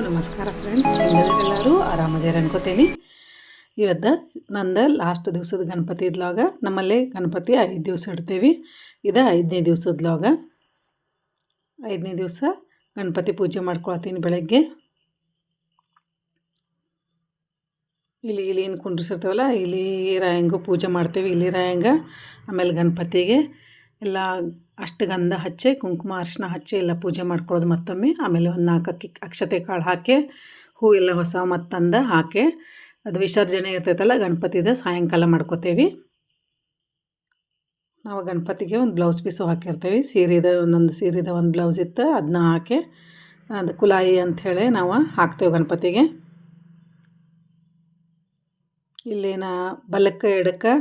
ನಮಸ್ಕಾರ ಫ್ರೆಂಡ್ಸ್, ಎಲ್ಲರೂ ಆರಾಮದೇರ ಅನ್ಕೋತೀನಿ. ಇವತ್ತು ನಂದು ಲಾಸ್ಟ್ ದಿವಸದ ಗಣಪತಿ ಇದ್ಲಾಗ ನಮ್ಮಲ್ಲಿ ಗಣಪತಿ 5 ದಿವಸ ಇಡ್ತೇವೆ. ಇದು 5ನೇ ದಿವಸದ ಲಾಗ. 5ನೇ ದಿವಸ ಗಣಪತಿ ಪೂಜೆ ಮಾಡ್ಕೊಳ್ತೀನಿ. ಬೆಳಗ್ಗೆ ಇಲ್ಲಿ ಏನು ಕುಂಡ್ರಿಸಿರ್ತೇವಲ್ಲ, ಇಲ್ಲಿ ರಾಯಂಗೂ ಪೂಜೆ ಮಾಡ್ತೇವೆ. ಇಲ್ಲಿ ರಾಯಂಗ ಆಮೇಲೆ ಗಣಪತಿಗೆ ಎಲ್ಲ ಅಷ್ಟಗಂಧ ಹಚ್ಚಿ ಕುಂಕುಮ ಅರಿಶಿನ ಹಚ್ಚಿ ಎಲ್ಲ ಪೂಜೆ ಮಾಡ್ಕೊಳ್ಳೋದು ಮತ್ತೊಮ್ಮೆ. ಆಮೇಲೆ ಒಂದು 4 ಅಕ್ಷತೆ ಕಾಳು ಹಾಕಿ ಹೂ ಎಲ್ಲ ಹೊಸ ಮತ್ತಂದ ಹಾಕಿ ಅದು ವಿಸರ್ಜನೆ ಇರ್ತೈತಲ್ಲ ಗಣಪತಿದ ಸಾಯಂಕಾಲ ಮಾಡ್ಕೋತೇವೆ. ನಾವು ಗಣಪತಿಗೆ ಒಂದು ಬ್ಲೌಸ್ ಪೀಸು ಹಾಕಿರ್ತೇವೆ. ಒಂದೊಂದು ಸೀರೆದ ಒಂದು ಬ್ಲೌಸ್ ಇತ್ತು, ಅದನ್ನ ಹಾಕಿ ಅದು ಕುಲಾಯಿ ಅಂಥೇಳಿ ನಾವು ಹಾಕ್ತೇವೆ ಗಣಪತಿಗೆ. ಇಲ್ಲೇನ ಬಲಕ್ಕೆ ಎಡಕ್ಕೆ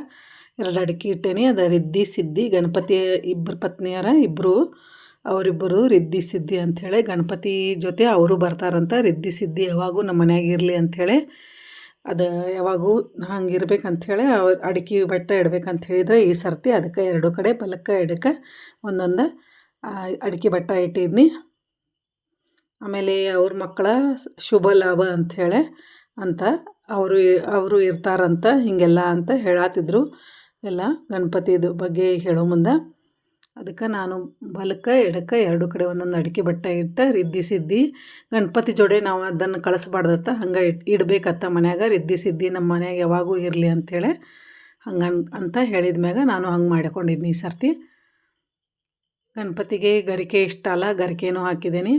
2 ಅಡಿಕೆ ಇಟ್ಟೇನಿ. ಅದು ರಿದ್ದಿ ಸಿದ್ದಿ ಗಣಪತಿ ಇಬ್ಬರು ಪತ್ನಿಯರ ಅವರಿಬ್ಬರು ರಿದ್ದಿ ಸಿದ್ದಿ ಅಂಥೇಳಿ ಗಣಪತಿ ಜೊತೆ ಅವರು ಬರ್ತಾರಂತ. ರಿದ್ದಿ ಸಿದ್ದಿ ಯಾವಾಗೂ ನಮ್ಮ ಮನ್ಯಾಗ ಇರಲಿ ಅಂಥೇಳಿ, ಅದು ಯಾವಾಗೂ ಹಂಗೆ ಇರ್ಬೇಕಂಥೇಳಿ ಅವ್ರು ಅಡಿಕೆ ಬೆಟ್ಟ ಇಡ್ಬೇಕಂತ ಹೇಳಿದ್ರೆ ಈ ಸರ್ತಿ ಅದಕ್ಕೆ 2 ಕಡೆ ಬಲಕ್ಕೆ ಎಡಕ್ಕೆ ಒಂದೊಂದು ಅಡಿಕೆ ಬೆಟ್ಟ ಇಟ್ಟಿದ್ನಿ. ಆಮೇಲೆ ಅವ್ರ ಮಕ್ಕಳ ಶುಭ ಲಾಭ ಅಂಥೇಳಿ ಅಂತ ಅವರು ಇರ್ತಾರಂತ ಹೀಗೆಲ್ಲ ಅಂತ ಹೇಳತ್ತಿದ್ರು. ಎಲ್ಲ ಗಣಪತಿದು ಬಗ್ಗೆ ಹೇಳೋ ಮುಂದೆ ಅದಕ್ಕೆ ನಾನು ಬಲಕ್ಕೆ ಎಡಕ್ಕೆ 2 ಕಡೆ ಒಂದೊಂದು ಅಡಿಕೆ ಬೆಟ್ಟ ಇಟ್ಟು ರಿದ್ದಿ ಸಿದ್ದಿ ಗಣಪತಿ ಜೋಡೆ ನಾವು ಅದನ್ನು ಕಳಿಸ್ಬಾರ್ದತ್ತ, ಹಂಗೆ ಇಡಬೇಕತ್ತ ಮನ್ಯಾಗ. ರಿದ್ದಿ ಸಿದ್ದಿ ನಮ್ಮ ಮನ್ಯಾಗ ಯಾವಾಗೂ ಇರಲಿ ಅಂಥೇಳಿ ಹಂಗೆ ಅಂತ ಹೇಳಿದ ಮ್ಯಾಗ ನಾನು ಹಂಗೆ ಮಾಡಿಕೊಂಡಿದ್ನಿ ಈ ಸರ್ತಿ. ಗಣಪತಿಗೆ ಗರಿಕೆ ಇಷ್ಟ ಅಲ್ಲ, ಗರಿಕೆನೂ ಹಾಕಿದ್ದೀನಿ.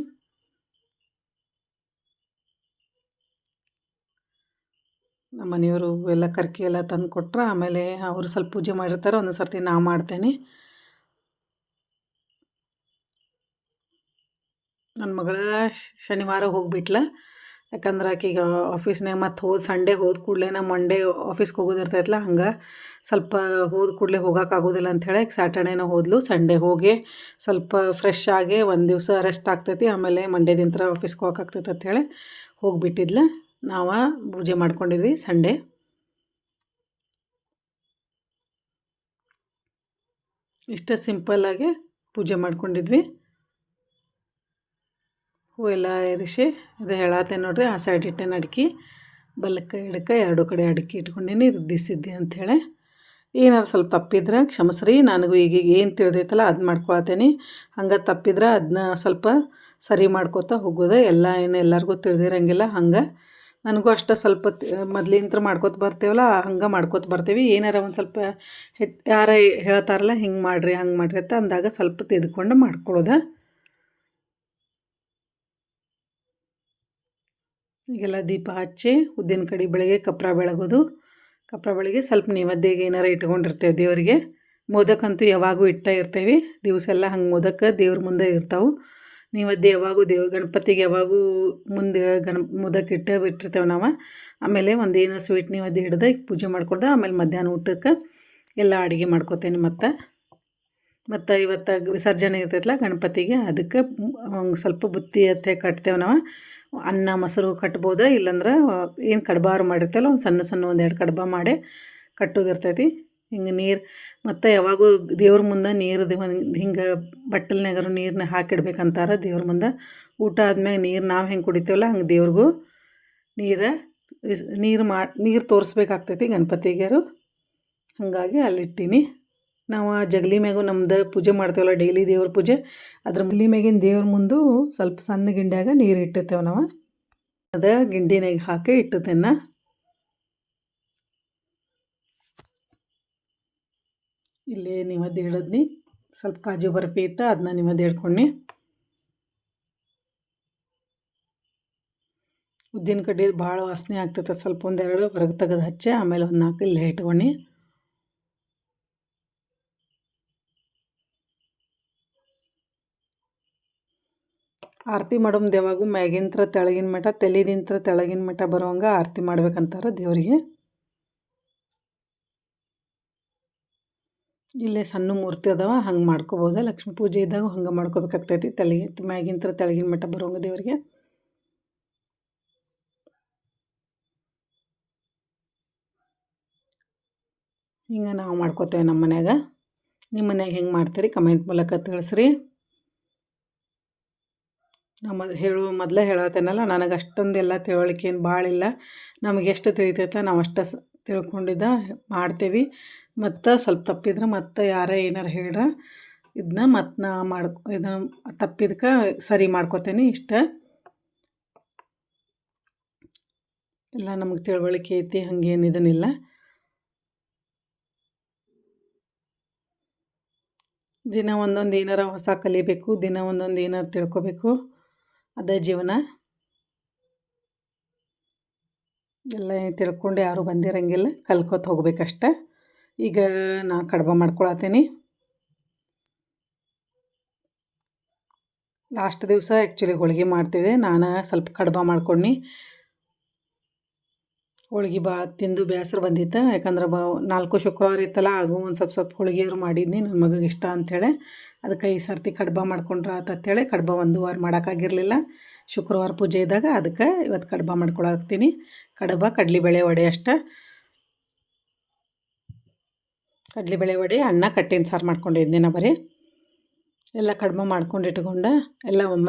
ನಮ್ಮ ಮನೆಯವರು ಎಲ್ಲ ಕರ್ಕಿ ಎಲ್ಲ ತಂದು ಕೊಟ್ರೆ ಆಮೇಲೆ ಅವರು ಸ್ವಲ್ಪ ಪೂಜೆ ಮಾಡಿರ್ತಾರೆ. ಒಂದು ಸರ್ತಿ ನಾ ಮಾಡ್ತೇನೆ. ನನ್ನ ಮಗಳ ಶನಿವಾರ ಹೋಗಿಬಿಟ್ಲ. ಯಾಕಂದ್ರೆ ಆಕೆಗೆ ಆಫೀಸ್ನಾಗ ಮತ್ತು ಸಂಡೇ ಹೋದ ಕೂಡಲೇ ಮಂಡೇ ಆಫೀಸ್ಗೆ ಹೋಗೋದಿರ್ತೈತಲ್ಲ, ಹಂಗೆ ಸ್ವಲ್ಪ ಹೋದ ಕೂಡಲೇ ಹೋಗೋಕ್ಕಾಗೋದಿಲ್ಲ ಅಂಥೇಳಿ ಸ್ಯಾಟರ್ಡೇನ ಹೋದ್ಲು. ಸಂಡೇ ಹೋಗಿ ಸ್ವಲ್ಪ ಫ್ರೆಶ್ ಆಗಿ ಒಂದು ದಿವಸ ರೆಸ್ಟ್ ಆಗ್ತೈತಿ, ಆಮೇಲೆ ಮಂಡೇದಿಂತ್ರ ಆಫೀಸ್ಗೆ ಹೋಗೋಕ್ಕಾಗ್ತೈತೆ ಅಂಥೇಳಿ ಹೋಗಿಬಿಟ್ಟಿದ್ಲು. ನಾವು ಪೂಜೆ ಮಾಡ್ಕೊಂಡಿದ್ವಿ ಸಂಡೇ. ಇಷ್ಟ ಸಿಂಪಲ್ಲಾಗಿ ಪೂಜೆ ಮಾಡ್ಕೊಂಡಿದ್ವಿ. ಹೂವೆಲ್ಲ ಏರಿಸಿ ಅದು ಹೇಳತ್ತೆ ನೋಡ್ರಿ. ಆ ಸೈಡ್ ಇಟ್ಟೇನೆ ಅಡಿಕೆ, ಬಲಕ್ಕೆ ಎಡಕ್ಕೆ 2 ಕಡೆ ಅಡಿಕೆ ಇಟ್ಕೊಂಡೀನಿ ರಿದ್ದಿ ಸಿದ್ದಿ ಅಂಥೇಳಿ. ಏನಾರು ಸ್ವಲ್ಪ ತಪ್ಪಿದ್ರೆ ಕ್ಷಮಿಸ್ರಿ. ನನಗೂ ಈಗ ಏನು ತಿಳಿದೈತಲ್ಲ ಅದು ಮಾಡ್ಕೊಳತ್ತೇನೆ. ಹಂಗೆ ತಪ್ಪಿದ್ರೆ ಅದನ್ನ ಸ್ವಲ್ಪ ಸರಿ ಮಾಡ್ಕೋತಾ ಹೋಗೋದು. ಎಲ್ಲರಿಗೂ ತಿಳಿದಿರಂಗಿಲ್ಲ. ಹಂಗೆ ನನಗೂ ಅಷ್ಟೇ ಸ್ವಲ್ಪ ಮೊದ್ಲಿಂತ್ರ ಮಾಡ್ಕೋತ ಬರ್ತೇವಲ್ಲ, ಹಂಗೆ ಮಾಡ್ಕೋತ ಬರ್ತೀವಿ. ಏನಾರ ಒಂದು ಸ್ವಲ್ಪ ಯಾರ ಹೇಳ್ತಾರಲ್ಲ ಹಿಂಗೆ ಮಾಡಿರಿ ಹಂಗೆ ಮಾಡಿರಿ ಅಂತ ಅಂದಾಗ ಸ್ವಲ್ಪ ತಿದ್ಕೊಂಡು ಮಾಡ್ಕೊಳ್ಳೋದು. ಈಗೆಲ್ಲ ದೀಪ ಹಚ್ಚಿ ಉದ್ದಿನ ಕಡ್ಡಿ ಬೆಳಗ್ಗೆ ಕಪ್ರ ಬೆಳಗೋದು. ಕಪ್ರ ಬೆಳಗ್ಗೆ ಸ್ವಲ್ಪ ನೈವೇದ್ಯಗೆ ಏನಾರ ಇಟ್ಕೊಂಡಿರ್ತೇವೆ ದೇವರಿಗೆ. ಮೋದಕಂತೂ ಯಾವಾಗೂ ಇರ್ತೇವೆ ದಿವಸ ಎಲ್ಲ. ಹಂಗೆ ಮೋದಕ ದೇವ್ರ ಮುಂದೆ ಇರ್ತಾವೆ. ನೈವೇದ್ಯ ಯಾವಾಗೂ ಗಣಪತಿಗೆ ಯಾವಾಗೂ ಮುಂದೆ ಮೋದಕ ಬಿಟ್ಟಿರ್ತೇವೆ ನಾವು. ಆಮೇಲೆ ಒಂದೇನು ಸ್ವೀಟ್ ನೈವೇದ್ಯ ಹಿಡ್ದು ಪೂಜೆ ಮಾಡ್ಕೊಳ್ದೆ ಆಮೇಲೆ ಮಧ್ಯಾಹ್ನ ಊಟಕ್ಕೆ ಎಲ್ಲ ಅಡುಗೆ ಮಾಡ್ಕೋತೇನೆ. ಮತ್ತು ಇವತ್ತು ವಿಸರ್ಜನೆ ಇರ್ತೈತಲ್ಲ ಗಣಪತಿಗೆ, ಅದಕ್ಕೆ ಸ್ವಲ್ಪ ಬುತ್ತಿ ಅತ್ತೆ ಕಟ್ತೇವೆ ನಾವು. ಅನ್ನ ಮೊಸರು ಕಟ್ಬೋದು, ಇಲ್ಲಾಂದ್ರೆ ಏನು ಕಡ್ಬಾರು ಮಾಡಿರ್ತೇವಲ್ಲ ಒಂದು ಸಣ್ಣ 1-2 ಕಡ್ಬ ಮಾಡಿ ಕಟ್ಟೋದಿರ್ತೈತಿ. ಹಿಂಗೆ ನೀರು ಮತ್ತು ಯಾವಾಗೂ ದೇವ್ರ ಮುಂದೆ ನೀರದು ಹಿಂಗೆ ಬಟ್ಟಲ್ನಾಗಾರು ನೀರನ್ನ ಹಾಕಿಡ್ಬೇಕಂತಾರೆ ದೇವ್ರ ಮುಂದೆ. ಊಟ ಆದ್ಮೇಲೆ ನೀರು ನಾವು ಹೆಂಗೆ ಕುಡಿತೇವಲ್ಲ ಹಂಗೆ ದೇವ್ರಿಗೂ ನೀರು ತೋರಿಸ್ಬೇಕಾಗ್ತೈತಿ ಗಣಪತಿಗಾರು. ಹಾಗಾಗಿ ಅಲ್ಲಿಟ್ಟೀನಿ. ನಾವು ಜಗಲಿ ಮ್ಯಾಗೂ ನಮ್ದು ಪೂಜೆ ಮಾಡ್ತೇವಲ್ಲ ಡೈಲಿ ದೇವ್ರ ಪೂಜೆ, ಅದ್ರ ಮಲಿ ಮ್ಯಾಗಿನ ದೇವ್ರ ಮುಂದೆ ಸ್ವಲ್ಪ ಸಣ್ಣ ಗಿಂಡ್ಯಾಗ ನೀರು ಇಟ್ಟಿರ್ತೇವೆ ನಾವು. ಅದು ಗಿಂಡಿನಾಗ ಹಾಕಿ ಇಟ್ಟತೇನೆ. ಇಲ್ಲಿ ನೈವೇದ್ಯ ಹಿಡಿದ್ನಿ. ಸ್ವಲ್ಪ ಕಾಜು ಬರ್ಫಿ ಇತ್ತು, ಅದನ್ನ ನೈವೇದ್ಯ ಹಿಡ್ಕೊಂಡು ಉದ್ದಿನ ಕಡ್ಡಿ ಭಾಳ ವಾಸನೆ ಆಗ್ತೈತೆ. ಸ್ವಲ್ಪ 1-2 ಹೊರಗೆ ತೆಗೆದು ಹಚ್ಚಿ ಆಮೇಲೆ ಒಂದು 4 ಇಲ್ಲೇ ಇಟ್ಕೊಂಡು ಆರತಿ ಮಾಡೋದು. ಯಾವಾಗೂ ಮ್ಯಾಗಿಂತ್ರ ತೆಳಗಿನ ಮಠ, ತಲೆದಿಂತ್ರ ತೆಳಗಿನ ಮಠ ಬರೋಂಗೆ ಆರತಿ ಮಾಡ್ಬೇಕಂತಾರೆ ದೇವರಿಗೆ. ಇಲ್ಲೇ ಸಣ್ಣ ಮೂರ್ತಿ ಅದಾವ, ಹಂಗೆ ಮಾಡ್ಕೋಬೋದು. ಲಕ್ಷ್ಮೀ ಪೂಜೆ ಇದ್ದಾಗ ಹಂಗೆ ಮಾಡ್ಕೋಬೇಕಾಗ್ತೈತಿ. ಮ್ಯಾಗಿಂತ್ರ ತೆಳಗಿನ ಮಠ ಬರೋಂಗೆ ದೇವರಿಗೆ. ಹಿಂಗೆ ನಾವು ಮಾಡ್ಕೋತೇವೆ ನಮ್ಮ ಮನ್ಯಾಗ. ನಿಮ್ಮ ಮನ್ಯಾಗ ಹೆಂಗೆ ಮಾಡ್ತೀರಿ ಕಮೆಂಟ್ ಮೂಲಕ ತಿಳಿಸ್ರಿ. ಮೊದಲೇ ಹೇಳತ್ತೇನಲ್ಲ, ನನಗೆ ಅಷ್ಟೊಂದೆಲ್ಲ ತಿಳುವಳಿಕೆ ಏನು ಭಾಳ ಇಲ್ಲ. ನಮಗೆ ಎಷ್ಟು ತಿಳಿತೈತೆ ನಾವು ಅಷ್ಟು ತಿಳ್ಕೊಂಡಿದ್ದ ಮಾಡ್ತೇವೆ. ಮತ್ತು ಸ್ವಲ್ಪ ತಪ್ಪಿದ್ರೆ ಮತ್ತು ಯಾರೇ ಏನಾರು ಹೇಳ್ರೆ ಇದನ್ನ ಮತ್ತು ನಾ ಇದನ್ನ ತಪ್ಪಿದ್ಕೆ ಸರಿ ಮಾಡ್ಕೋತೇನೆ. ಇಷ್ಟ ಎಲ್ಲ ನಮಗೆ ತಿಳುವಳಿಕೆ ಐತಿ, ಹಂಗೇನು ಇದನ್ನಿಲ್ಲ. ದಿನ ಒಂದೊಂದು ಏನಾರ ಹೊಸ ಕಲಿಬೇಕು, ದಿನ ಒಂದೊಂದು ಏನಾರು ತಿಳ್ಕೊಬೇಕು, ಅದೇ ಜೀವನ. ಎಲ್ಲ ತಿಳ್ಕೊಂಡು ಯಾರೂ ಬಂದಿರಂಗಿಲ್ಲ, ಕಲ್ಕೋತ ಹೋಗ್ಬೇಕಷ್ಟೆ. ಈಗ ನಾ ಕಡ್ಬು ಮಾಡ್ಕೊಳತ್ತೀನಿ. ಲಾಸ್ಟ್ ದಿವಸ ಆ್ಯಕ್ಚುಲಿ ಹೋಳ್ಗೆ ಮಾಡ್ತಿದ್ದೆ. ನಾನು ಸ್ವಲ್ಪ ಕಡ್ಬು ಮಾಡ್ಕೊಂಡು ಹೋಳ್ಗೆ ಭಾಳ ತಿಂದು ಬೇಸರ ಬಂದಿತ್ತು. ಯಾಕಂದ್ರೆ 4 ಶುಕ್ರವಾರ ಇತ್ತಲ್ಲ, ಹಾಗೂ ಒಂದು ಸ್ವಲ್ಪ ಹೋಳ್ಗೆಯರು ಮಾಡಿದ್ನಿ ನನ್ನ ಮಗಗೆ ಇಷ್ಟ ಅಂಥೇಳಿ. ಅದಕ್ಕೆ ಈ ಸರ್ತಿ ಕಡ್ಬು ಮಾಡ್ಕೊಂಡ್ರೆ ಆತಂತೇಳಿ ಕಡ್ಬು ಒಂದು ವಾರ ಮಾಡೋಕ್ಕಾಗಿರಲಿಲ್ಲ. ಶುಕ್ರವಾರ ಪೂಜೆ ಇದ್ದಾಗ ಅದಕ್ಕೆ ಇವತ್ತು ಕಡ್ಬು ಮಾಡ್ಕೊಳತ್ತೀನಿ. ಕಡ್ಬು ಕಡ್ಲೆಬೇಳೆ ವಡೆ ಅಷ್ಟೆ. ಕಡ್ಲೆಬೇಳೆ ವಡೆ, ಅನ್ನ, ಕಟ್ಟಿನ ಸಾರು ಮಾಡ್ಕೊಂಡಿದ್ದೆ ನಾ ಬರೀ. ಎಲ್ಲ ಕಡ್ಬು ಮಾಡ್ಕೊಂಡು ಇಟ್ಕೊಂಡು ಎಲ್ಲ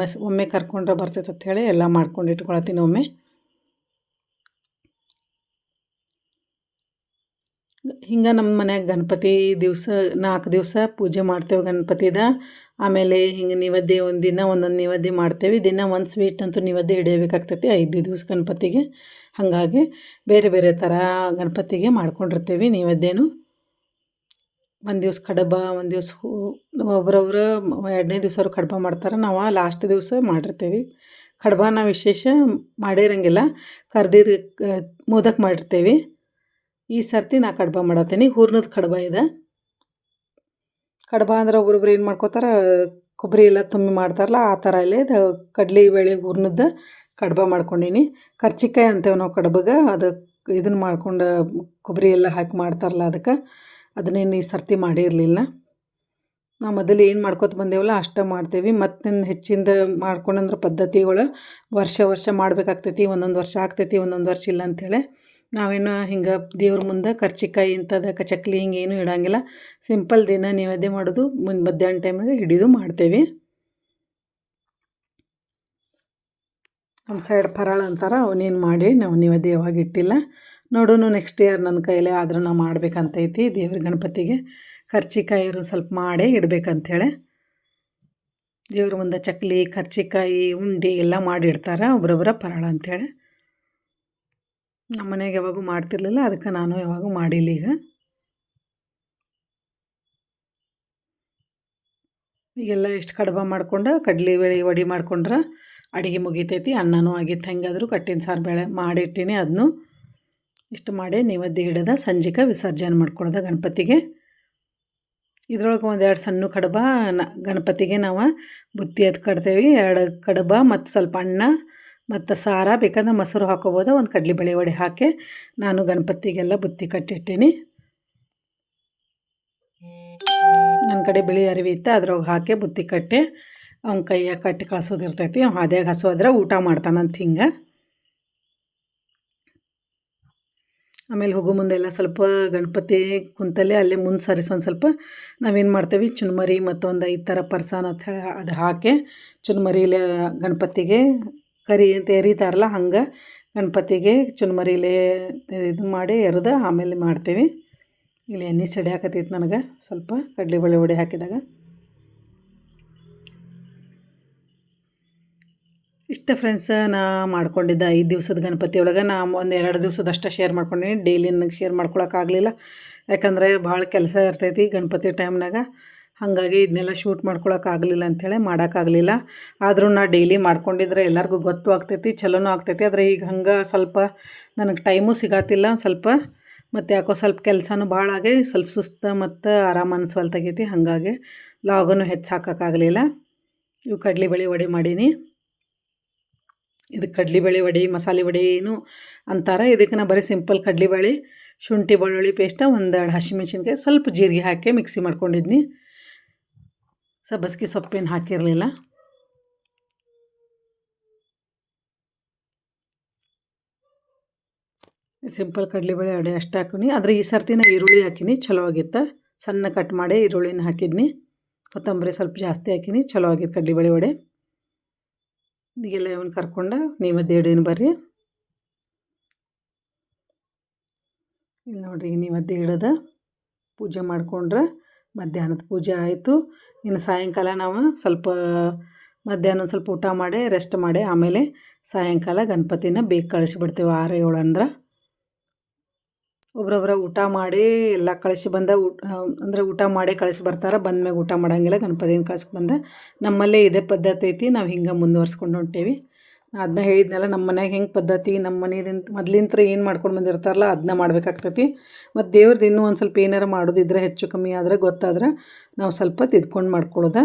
ಒಮ್ಮೆ ಕರ್ಕೊಂಡ್ರೆ ಬರ್ತೈತೆ ಅಂಥೇಳಿ ಎಲ್ಲ ಮಾಡ್ಕೊಂಡು ಇಟ್ಕೊಳತ್ತೀನಿ ಒಮ್ಮೆ. ಹಿಂಗೆ ನಮ್ಮ ಮನ್ಯಾಗ ಗಣಪತಿ ದಿವಸ 4 ದಿವಸ ಪೂಜೆ ಮಾಡ್ತೇವೆ ಗಣಪತಿದ. ಆಮೇಲೆ ಹಿಂಗೆ ನೈವೇದ್ಯ ಒಂದಿನ ಒಂದೊಂದು ನೈವೇದ್ಯ ಮಾಡ್ತೇವೆ. ದಿನ ಒಂದು ಸ್ವೀಟ್ ಅಂತೂ ನೈವೇದ್ಯ ಇಡಬೇಕಾಗ್ತೈತಿ 5 ದಿವಸ ಗಣಪತಿಗೆ. ಹಾಗಾಗಿ ಬೇರೆ ಬೇರೆ ಥರ ಗಣಪತಿಗೆ ಮಾಡ್ಕೊಂಡಿರ್ತೀವಿ ನೈವೇದ್ಯನೂ. ಒಂದು ದಿವ್ಸ ಕಡುಬು, ಒಂದು ದಿವ್ಸ ಒಬ್ರೊಬ್ರು 2ನೇ ದಿವ್ಸ ಕಡುಬು ಮಾಡ್ತಾರೆ. ನಾವು ಲಾಸ್ಟ್ ದಿವಸ ಮಾಡಿರ್ತೀವಿ ಕಡುಬನ. ವಿಶೇಷ ಮಾಡಿರಂಗಿಲ್ಲ, ಕರ್ದಿದ್ದು ಮೋದಕ ಮಾಡಿರ್ತೀವಿ. ಈ ಸರ್ತಿ ನಾ ಕಡುಬು ಮಾಡತ್ತೀನಿ. ಹೂರ್ಣದ ಕಡುಬು ಇದೆ. ಕಡುಬು ಅಂದ್ರೆ ಒಬ್ರೊಬ್ರು ಏನು ಮಾಡ್ಕೋತಾರೆ, ಕೊಬ್ಬರಿ ಎಲ್ಲ ತುಂಬಿ ಮಾಡ್ತಾರಲ್ಲ ಆ ಥರ ಇಲ್ಲೇ ಇದು ಕಡ್ಲೆಬೇಳೆ ಹೂರ್ಣದ ಕಡುಬು ಮಾಡ್ಕೊಂಡೀನಿ. ಕರ್ಚಿಕಾಯಿ ಅಂತೇವೆ ನಾವು ಕಡುಬುಗೆ. ಅದಕ್ಕೆ ಇದನ್ನು ಮಾಡ್ಕೊಂಡು ಕೊಬ್ಬರಿ ಎಲ್ಲ ಹಾಕಿ ಮಾಡ್ತಾರಲ್ಲ, ಅದಕ್ಕೆ ಅದನ್ನೇನು ಈ ಸರ್ತಿ ಮಾಡಿರಲಿಲ್ಲ. ನಾವು ಮೊದಲು ಏನು ಮಾಡ್ಕೊತ ಬಂದೇವಲ್ಲ ಅಷ್ಟೇ ಮಾಡ್ತೇವೆ. ಮತ್ತಿನ್ನು ಹೆಚ್ಚಿಂದ ಮಾಡ್ಕೊಂಡಂದ್ರೆ ಪದ್ಧತಿಗಳು ವರ್ಷ ಮಾಡಬೇಕಾಗ್ತೈತಿ. ಒಂದೊಂದು ವರ್ಷ ಆಗ್ತೈತಿ, ಒಂದೊಂದು ವರ್ಷ ಇಲ್ಲ ಅಂಥೇಳಿ ನಾವೇನು ಹಿಂಗೆ ದೇವ್ರ ಮುಂದೆ ಕರ್ಚಿಕಾಯಿ ಇಂಥದ್ದು ಚಕ್ಲಿ ಹಿಂಗೇನು ಇಡೋಂಗಿಲ್ಲ. ಸಿಂಪಲ್ ದಿನ ನೈವೇದ್ಯ ಮಾಡೋದು, ಮಧ್ಯಾಹ್ನ ಟೈಮಿಗೆ ಹಿಡಿದು ಮಾಡ್ತೇವೆ. ನಮ್ಮ ಸೈಡ್ ಫರಾಳ ಅಂತಾರೆ, ಅವನೇನು ಮಾಡಿ ನಾವು ನೈವೇದ್ಯ ಯಾವಾಗ ಇಟ್ಟಿಲ್ಲ. ನೋಡೋಣ ನೆಕ್ಸ್ಟ್ ಇಯರ್ ನನ್ನ ಕೈಲೇ ಆದ್ರೆ ನಾವು ಮಾಡ್ಬೇಕಂತೈತಿ. ದೇವ್ರ ಗಣಪತಿಗೆ ಕರ್ಚಿಕಾಯಿರು ಸ್ವಲ್ಪ ಮಾಡೇ ಇಡಬೇಕಂಥೇಳಿ. ದೇವ್ರ ಮುಂದೆ ಚಕ್ಲಿ, ಕರ್ಚಿಕಾಯಿ, ಉಂಡೆ ಎಲ್ಲ ಮಾಡಿಡ್ತಾರೆ ಒಬ್ರೊಬ್ಬರ ಫರಾಳ ಅಂಥೇಳಿ. ನಮ್ಮ ಮನೆಗೆ ಯಾವಾಗೂ ಮಾಡ್ತಿರ್ಲಿಲ್ಲ, ಅದಕ್ಕೆ ನಾನು ಯಾವಾಗೂ ಮಾಡಿಲ್ಲ. ಈಗೆಲ್ಲ ಇಷ್ಟು ಕಡುಬು ಮಾಡ್ಕೊಂಡು ಕಡ್ಲೆಬೇಳೆ ವಡೆ ಮಾಡ್ಕೊಂಡ್ರೆ ಅಡುಗೆ ಮುಗಿತೈತಿ. ಅನ್ನನೂ ಆಗಿತ್ತು. ಹೆಂಗಾದರೂ ಕಟ್ಟಿನ ಸಾರು ಬೇಳೆ ಮಾಡಿಟ್ಟಿನಿ. ಅದನ್ನು ಇಷ್ಟು ಮಾಡಿ ನೈವೇದ್ಯ ಹಿಡಿದ ಸಂಜೆಗೆ ವಿಸರ್ಜನೆ ಮಾಡ್ಕೊಳ್ಳೋದ ಗಣಪತಿಗೆ. ಇದ್ರೊಳಗೆ 1-2 ಸಣ್ಣ ಕಡುಬು ಗಣಪತಿಗೆ ನಾವು ಬುತ್ತಿ ಅದು ಕಟ್ತೇವೆ. 2 ಕಡುಬು ಮತ್ತು ಸ್ವಲ್ಪ ಅನ್ನ ಮತ್ತು ಸಾರ, ಬೇಕಂದ್ರೆ ಮೊಸರು ಹಾಕೋಬೋದು. ಒಂದು ಕಡ್ಲೆಬೇಳೆ ವಡೆ ಹಾಕಿ ನಾನು ಗಣಪತಿಗೆಲ್ಲ ಬುತ್ತಿ ಕಟ್ಟಿಟ್ಟೀನಿ. ನನ್ನ ಕಡೆ ಬಿಳಿ ಅರಿವಿ ಇತ್ತು, ಅದ್ರೊಳಗೆ ಹಾಕಿ ಬುತ್ತಿ ಕಟ್ಟಿ ಅವ್ನ ಕೈಯಾಗ ಕಟ್ಟಿ ಕಳ್ಸೋದಿರ್ತೈತಿ. ಅವ್ನು ಹಾದ್ಯಾಗ ಹಸೋದ್ರೆ ಊಟ ಮಾಡ್ತಾನಂತ ಹಿಂಗೆ. ಆಮೇಲೆ ಹೋಗೋ ಮುಂದೆಲ್ಲ ಸ್ವಲ್ಪ ಗಣಪತಿ ಕುಂತಲ್ಲೇ ಅಲ್ಲೇ ಮುಂದೆ ಸರಿಸಿ ಒಂದು ಸ್ವಲ್ಪ ನಾವೇನು ಮಾಡ್ತೇವೆ, ಚುನ್ಮರಿ ಮತ್ತೊಂದು 5 ಥರ ಪರ್ಸಾನ್ ಅಂತ ಹೇಳಿ ಅದು ಹಾಕಿ ಚುನ್ಮರಿಲೆ ಗಣಪತಿಗೆ ಕರಿ ಅಂತ ಎರಿತಾರಲ್ಲ, ಹಂಗೆ ಗಣಪತಿಗೆ ಚುನ್ಮರಿಲೆ ಇದು ಮಾಡಿ ಎರೆದು ಆಮೇಲೆ ಮಾಡ್ತೇವೆ. ಇಲ್ಲಿ ಎಣ್ಣೆ ಸಿಡಿಯಾಕತ್ತೈತೆ ನನಗೆ ಸ್ವಲ್ಪ ಕಡ್ಲೆಬೇಳೆ ವಡೆ ಹಾಕಿದಾಗ. ಇಷ್ಟ ಫ್ರೆಂಡ್ಸ್, ನಾ ಮಾಡ್ಕೊಂಡಿದ್ದ 5 ದಿವಸದ ಗಣಪತಿ ಒಳಗೆ ನಾ 1-2 ದಿವಸದಷ್ಟೇ ಶೇರ್ ಮಾಡ್ಕೊಂಡೀನಿ. ಡೈಲಿ ನನಗೆ ಶೇರ್ ಮಾಡ್ಕೊಳಕ್ಕಾಗಲಿಲ್ಲ, ಯಾಕಂದರೆ ಭಾಳ ಕೆಲಸ ಇರ್ತೈತಿ ಗಣಪತಿ ಟೈಮ್ನಾಗ. ಹಾಗಾಗಿ ಇದನ್ನೆಲ್ಲ ಶೂಟ್ ಮಾಡ್ಕೊಳಕ್ಕಾಗಲಿಲ್ಲ ಅಂಥೇಳಿ ಮಾಡೋಕ್ಕಾಗಲಿಲ್ಲ. ಆದರೂ ನಾ ಡೈಲಿ ಮಾಡ್ಕೊಂಡಿದ್ರೆ ಎಲ್ಲರಿಗೂ ಗೊತ್ತು ಆಗ್ತೈತಿ, ಚಲೋನೂ ಆಗ್ತೈತಿ. ಆದರೆ ಈಗ ಹಂಗೆ ಸ್ವಲ್ಪ ನನಗೆ ಟೈಮು ಸಿಗತ್ತಿಲ್ಲ ಸ್ವಲ್ಪ, ಮತ್ತು ಯಾಕೋ ಸ್ವಲ್ಪ ಕೆಲಸನೂ ಭಾಳ ಆಗಿ ಸ್ವಲ್ಪ ಸುಸ್ತು ಮತ್ತು ಆರಾಮ ಅನಿಸ್ವಲ್ತಾಗೈತಿ. ಹಾಗಾಗಿ ಲಾಗನು ಹೆಚ್ಚು ಹಾಕೋಕ್ಕಾಗಲಿಲ್ಲ. ಇವು ಕಡ್ಲೆಬೇಳೆ ವಡೆ ಮಾಡೀನಿ. ಇದು ಕಡ್ಲೆಬೇಳೆ ವಡೆ, ಮಸಾಲೆ ವಡೆ ಏನು ಅಂತಾರೆ. ಇದಕ್ಕೆ ನಾ ಬರೀ ಸಿಂಪಲ್ ಕಡ್ಲೆಬೇಳೆ, ಶುಂಠಿ ಬೆಳ್ಳುಳ್ಳಿ ಪೇಸ್ಟ, 1-2 ಹಸಿಮೆಣ್ಸಿನ್ಕಾಯಿ, ಸ್ವಲ್ಪ ಜೀರಿಗೆ ಹಾಕಿ ಮಿಕ್ಸಿ ಮಾಡ್ಕೊಂಡಿದ್ನಿ. ಸಬ್ಬಸ್ಗೆ ಸೊಪ್ಪೇನು ಹಾಕಿರಲಿಲ್ಲ. ಸಿಂಪಲ್ ಕಡ್ಲೆಬೇಳೆ ವಡೆ ಅಷ್ಟು ಹಾಕಿನಿ. ಆದರೆ ಈ ಸರ್ತಿ ನಾ ಈರುಳ್ಳಿ ಹಾಕಿನಿ, ಚಲೋ ಆಗಿತ್ತು. ಸಣ್ಣ ಕಟ್ ಮಾಡಿ ಈರುಳ್ಳಿನ ಹಾಕಿದ್ನಿ. ಕೊತ್ತಂಬರಿ ಸ್ವಲ್ಪ ಜಾಸ್ತಿ ಹಾಕಿನಿ, ಚಲೋ ಆಗಿತ್ತು ಕಡ್ಲೆಬೇಳೆ ವಡೆ. ಈಗೆಲ್ಲ ಇವನ್ ಕರ್ಕೊಂಡು ನೈವೇದ್ಯ ಇಡೀನಿ ಬರ್ರಿ. ಇಲ್ಲಿ ನೋಡಿರಿ ನೈವೇದ್ಯ ಇಡೋದ ಪೂಜೆ ಮಾಡ್ಕೊಂಡ್ರೆ ಮಧ್ಯಾಹ್ನದ ಪೂಜೆ ಆಯಿತು. ಇನ್ನು ಸಾಯಂಕಾಲ ನಾವು ಸ್ವಲ್ಪ ಮಧ್ಯಾಹ್ನ ಸ್ವಲ್ಪ ಊಟ ಮಾಡಿ ರೆಸ್ಟ್ ಮಾಡಿ ಆಮೇಲೆ ಸಾಯಂಕಾಲ ಗಣಪತಿನ ಬೇಗ ಕಳಿಸಿಬಿಡ್ತೇವೆ 6-7 ಅಂದ್ರೆ. ಒಬ್ರೊಬ್ಬರ ಊಟ ಮಾಡಿ ಎಲ್ಲ ಕಳಿಸಿ ಬಂದ ಅಂದರೆ ಊಟ ಮಾಡಿ ಕಳಿಸಿ ಬರ್ತಾರೆ. ಬಂದ್ಮ್ಯಾಗ ಊಟ ಮಾಡೋಂಗಿಲ್ಲ, ಗಣಪತಿನ ಕಳ್ಸ್ಕೊ ಬಂದ. ನಮ್ಮಲ್ಲೇ ಇದೇ ಪದ್ಧತಿ ಐತಿ, ನಾವು ಹಿಂಗೆ ಮುಂದುವರ್ಸ್ಕೊಂಡು ಹೊಂಟೇವಿ. ಅದನ್ನ ಹೇಳಿದ್ನಲ್ಲ, ನಮ್ಮ ಮನ್ಯಾಗ ಹೆಂಗೆ ಪದ್ಧತಿ, ನಮ್ಮ ಮನೆಯಿಂದ ಮೊದ್ಲಿಂತ್ರ ಏನು ಮಾಡ್ಕೊಂಡು ಬಂದಿರ್ತಾರಲ್ಲ ಅದನ್ನ ಮಾಡ್ಬೇಕಾಗ್ತೈತಿ. ಮತ್ತು ದೇವ್ರದ್ದು ಇನ್ನೂ ಒಂದು ಸ್ವಲ್ಪ ಏನಾರು ಮಾಡೋದಿದ್ರೆ ಹೆಚ್ಚು ಕಮ್ಮಿ ಆದರೆ ಗೊತ್ತಾದ್ರೆ ನಾವು ಸ್ವಲ್ಪ ತಿದ್ಕೊಂಡು ಮಾಡ್ಕೊಳ್ಳೋದ.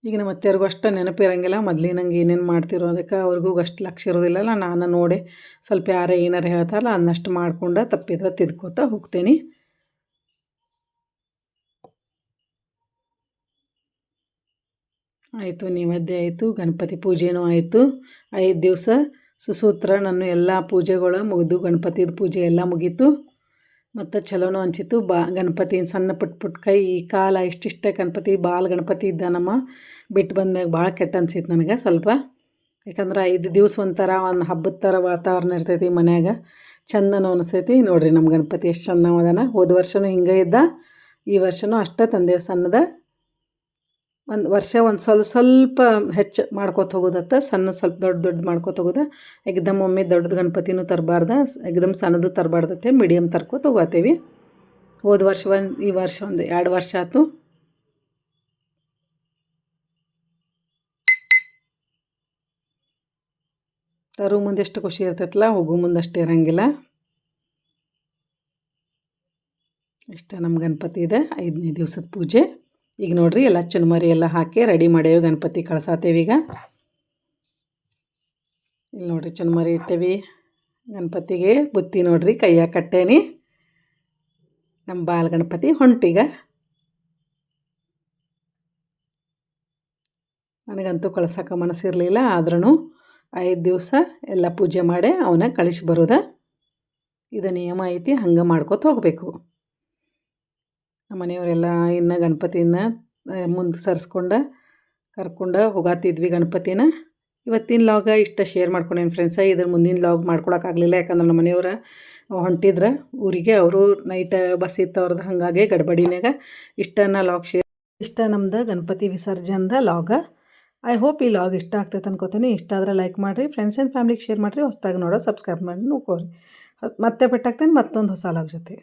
ಈಗ ನಮ್ಮ ಅತ್ತೆಯವ್ರಿಗೂ ಅಷ್ಟು ನೆನಪಿರೋಂಗಿಲ್ಲ, ಮೊದಲಿನಂಗೆ ಏನೇನು ಮಾಡ್ತಿರೋ ಅದಕ್ಕೆ ಅವ್ರಿಗೂ ಅಷ್ಟು ಲಕ್ಷ ಇರೋದಿಲ್ಲಲ್ಲ. ನಾನು ನೋಡಿ ಸ್ವಲ್ಪ ಯಾರೇ ಏನಾರು ಹೇಳ್ತಾರಲ್ಲ ಅದನ್ನಷ್ಟು ಮಾಡ್ಕೊಂಡು ತಪ್ಪಿದ್ರೆ ತಿದ್ಕೋತಾ ಹೋಗ್ತೇನೆ. ಆಯಿತು, ನೈವೇದ್ಯ ಆಯಿತು, ಗಣಪತಿ ಪೂಜೆನೂ ಆಯಿತು. 5 ದಿವಸ ಸುಸೂತ್ರ ನನ್ನ ಎಲ್ಲ ಪೂಜೆಗಳು ಮುಗಿದು, ಗಣಪತಿದು ಪೂಜೆ ಎಲ್ಲ ಮುಗೀತು. ಮತ್ತು ಚಲೋನೂ ಅನಿಸಿತು. ಗಣಪತಿ ಸಣ್ಣ ಪುಟ್ಟ ಕೈ ಕಾಲ ಇಷ್ಟಿಷ್ಟೇ ಗಣಪತಿ ಬಾಲ್ ಗಣಪತಿ ಇದ್ದ ನಮ್ಮ ಬಿಟ್ಟು ಬಂದ್ಮ್ಯಾಗ ಭಾಳ ಕೆಟ್ಟ ಅನ್ಸಿತ್ತು ನನಗೆ ಸ್ವಲ್ಪ. ಯಾಕಂದ್ರೆ 5 ದಿವಸ ಒಂಥರ ಒಂದು ಹಬ್ಬದ ಥರ ವಾತಾವರಣ ಇರ್ತೈತಿ ಮನ್ಯಾಗ, ಚಂದನೂ ಅನಿಸ್ತೈತಿ. ನೋಡಿರಿ ನಮ್ಮ ಗಣಪತಿ ಎಷ್ಟು ಚಂದ ಅದನ. ಹೋದ ವರ್ಷವೂ ಹಿಂಗೆ ಇದ್ದ, ಈ ವರ್ಷವೂ ಅಷ್ಟೇ ತಂದೇವು ಸಣ್ಣದ. ಒಂದು ವರ್ಷ ಒಂದು ಸ್ವಲ್ಪ ಹೆಚ್ಚು ಮಾಡ್ಕೊತ ಹೋಗೋದತ್ತ, ಸಣ್ಣ ಸ್ವಲ್ಪ ದೊಡ್ಡ ಮಾಡ್ಕೊತ ಹೋಗೋದ. ಏಕ್ದಮ್ ಒಮ್ಮೆ ದೊಡ್ಡದು ಗಣಪತಿನೂ ತರಬಾರ್ದ, ಏಕ್ದಮ್ ಸಣ್ಣದು ತರಬಾರ್ದತ್ತೆ, ಮೀಡಿಯಮ್ ತರ್ಕೋತ ಹೋಗತ್ತೀವಿ. ಹೋದ ವರ್ಷ ಈ ವರ್ಷ 2 ವರ್ಷ ಆಯ್ತು. ತರೋ ಮುಂದೆ ಎಷ್ಟು ಖುಷಿ ಇರ್ತೈತಲ್ಲ, ಹೋಗೋ ಮುಂದೆ ಅಷ್ಟು ಇರೋಂಗಿಲ್ಲ. ಇಷ್ಟ ನಮ್ಮ ಗಣಪತಿ ಇದೆ 5ನೇ ದಿವಸದ ಪೂಜೆ. ಈಗ ನೋಡಿರಿ ಎಲ್ಲ ಚುನ್ಮರಿ ಎಲ್ಲ ಹಾಕಿ ರೆಡಿ ಮಾಡೇವಿ, ಗಣಪತಿ ಕಳ್ಸಾತೇವಿ. ಈಗ ಇಲ್ಲಿ ನೋಡಿರಿ ಚುನ್ಮರಿ ಇಟ್ಟೇವಿ ಗಣಪತಿಗೆ. ಬುತ್ತಿ ನೋಡಿರಿ ಕೈಯಾಗ ಕಟ್ಟೇನಿ. ನಮ್ಮ ಬಾಲ್ ಗಣಪತಿ ಹೊಂಟೀಗ. ನನಗಂತೂ ಕಳ್ಸೋಕೆ ಮನಸ್ಸಿರಲಿಲ್ಲ, ಆದ್ರೂ 5 ದಿವಸ ಎಲ್ಲ ಪೂಜೆ ಮಾಡಿ ಅವನ್ನ ಕಳಿಸಿ ಬರೋದ. ಇದು ನಿಯಮ ಐತಿ, ಹಂಗೆ ಮಾಡ್ಕೊತ ಹೋಗಬೇಕು. ನಮ್ಮ ಮನೆಯವರೆಲ್ಲ ಇನ್ನು ಗಣಪತಿನ ಮುಂದೆ ಸರಿಸ್ಕೊಂಡು ಕರ್ಕೊಂಡು ಹೋಗತ್ತಿದ್ವಿ ಗಣಪತಿನ. ಇವತ್ತಿನ ಲಾಗ ಇಷ್ಟ ಶೇರ್ ಮಾಡ್ಕೊಂಡೇನು ಫ್ರೆಂಡ್ಸ. ಇದ್ರ ಮುಂದಿನ ಲಾಗ್ ಮಾಡ್ಕೊಳಕ್ಕಾಗಲಿಲ್ಲ, ಯಾಕಂದ್ರೆ ನಮ್ಮ ಮನೆಯವ್ರು ಹೊಂಟಿದ್ರೆ ಊರಿಗೆ. ಅವರು ನೈಟ್ ಬಸ್ ಇತ್ತು ಅವ್ರದ್ದು, ಹಾಗಾಗಿ ಗಡ್ಬಡಿನಾಗ ಇಷ್ಟನ್ನ ಲಾಗ್ ಶೇರ್. ಇಷ್ಟ ನಮ್ದು ಗಣಪತಿ ವಿಸರ್ಜನ್ದ ಲಾಗ. ಐ ಹೋಪ್ ಈ ಲಾಗ್ ಇಷ್ಟ ಆಗ್ತೈತೆ ಅನ್ಕೋತೀನಿ. ಇಷ್ಟ ಆದರೆ ಲೈಕ್ ಮಾಡಿರಿ, ಫ್ರೆಂಡ್ಸ್ ಆ್ಯಂಡ್ ಫ್ಯಾಮಿಲಿಗೆ ಶೇರ್ ಮಾಡಿರಿ. ಹೊಸ್ದಾಗಿ ನೋಡೋ ಸಬ್ಸ್ಕ್ರೈಬ್ ಮಾಡಿ ನೋಡ್ಕೊಳ್ರಿ. ಮತ್ತೆ ಬಿಟ್ಟಾಗ್ತೇನೆ ಮತ್ತೊಂದು ಹೊಸ ಲಾಗ್ ಜೊತೆ.